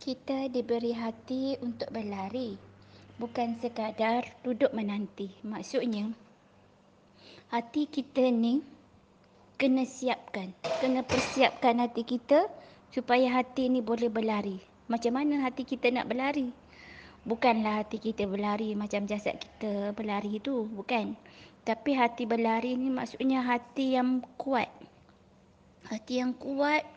Kita diberi hati untuk berlari, bukan sekadar duduk menanti. Maksudnya, hati kita ni kena siapkan, kena persiapkan hati kita supaya hati ni boleh berlari. Macam mana hati kita nak berlari? Bukanlah hati kita berlari macam jasad kita berlari tu, bukan. Tapi hati berlari ni maksudnya hati yang kuat. Hati yang kuat,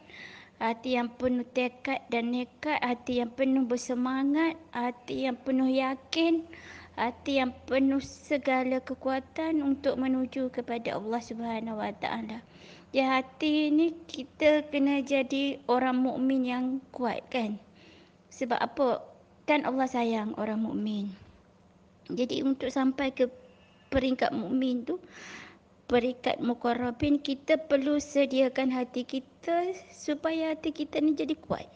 hati yang penuh tekad dan nekat, hati yang penuh bersemangat, hati yang penuh yakin, hati yang penuh segala kekuatan untuk menuju kepada Allah Subhanahu Wa Taala. Di hati ni kita kena jadi orang mukmin yang kuat, kan? Sebab apa? Kan Allah sayang orang mukmin. Jadi untuk sampai ke peringkat mukmin tu, peringkat muqarrabin, kita perlu sediakan hati kita supaya hati kita ni jadi kuat.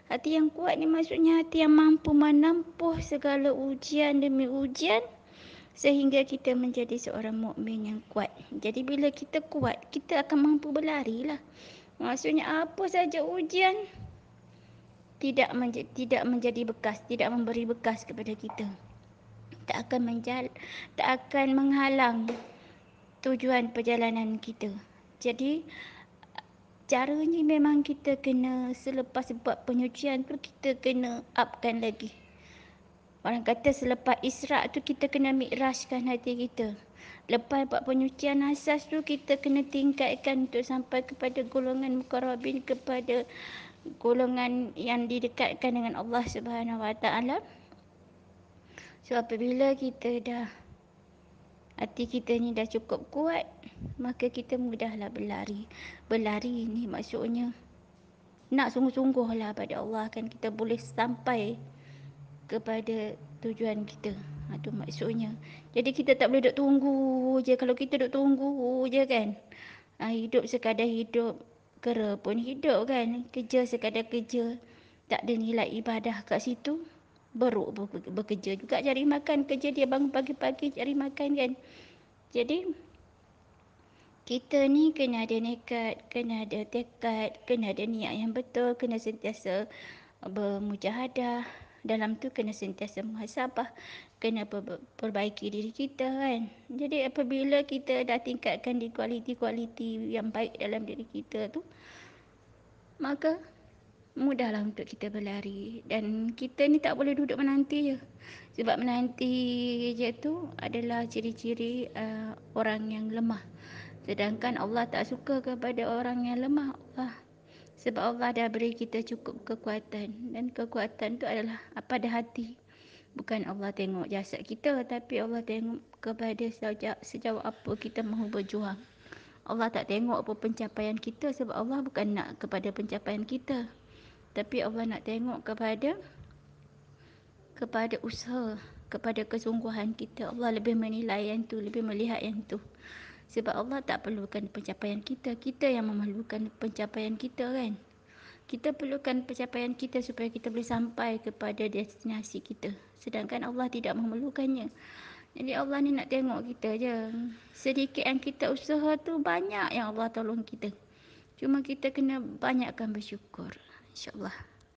Hati yang kuat ni maksudnya hati yang mampu menempuh segala ujian demi ujian sehingga kita menjadi seorang mukmin yang kuat. Jadi bila kita kuat, kita akan mampu berlari lah. Maksudnya apa saja ujian tidak menjadi bekas, tidak memberi bekas kepada kita. Tak akan menghalang tujuan perjalanan kita. Jadi caranya memang kita kena, selepas buat penyucian tu, kita kena upkan lagi. Orang kata selepas Isra' tu kita kena mi'rajkan hati kita. Lepas buat penyucian asas tu, kita kena tingkatkan untuk sampai kepada golongan muqarrabin, kepada golongan yang didekatkan dengan Allah Subhanahu Wa Taala. So apabila kita dah, hati kita ni dah cukup kuat, maka kita mudahlah berlari. Berlari ni maksudnya nak sungguh-sungguh lah pada Allah, kan kita boleh sampai kepada tujuan kita. Itu maksudnya. Jadi kita tak boleh duk tunggu je. Kalau kita duk tunggu je, kan, hidup sekadar hidup, kera pun hidup, kan. Kerja sekadar kerja, tak ada nilai ibadah kat situ. Beruk bekerja juga cari makan. Kerja dia bangun pagi-pagi cari makan, kan. Jadi kita ni kena ada nekat, kena ada tekad, kena ada niat yang betul, kena sentiasa bermujahadah. Dalam tu kena sentiasa muhasabah, kena perbaiki diri kita, kan. Jadi apabila kita dah tingkatkan di kualiti-kualiti yang baik dalam diri kita tu, maka mudahlah untuk kita berlari. Dan kita ni tak boleh duduk menanti je. Sebab menanti je tu adalah ciri-ciri orang yang lemah. Sedangkan Allah tak suka kepada orang yang lemah. Sebab Allah dah beri kita cukup kekuatan. Dan kekuatan tu adalah pada hati. Bukan Allah tengok jasad kita, tapi Allah tengok kepada sejauh apa kita mahu berjuang. Allah tak tengok apa pencapaian kita, sebab Allah bukan nak kepada pencapaian kita, tapi Allah nak tengok kepada usaha, kepada kesungguhan kita. Allah lebih menilai yang tu, lebih melihat yang tu. Sebab Allah tak perlukan pencapaian kita, kita yang memerlukan pencapaian kita, kan. Kita perlukan pencapaian kita supaya kita boleh sampai kepada destinasi kita. Sedangkan Allah tidak memerlukannya. Jadi Allah ni nak tengok kita je. Sedikit yang kita usaha tu, banyak yang Allah tolong kita. Cuma kita kena banyakkan bersyukur. InsyaAllah.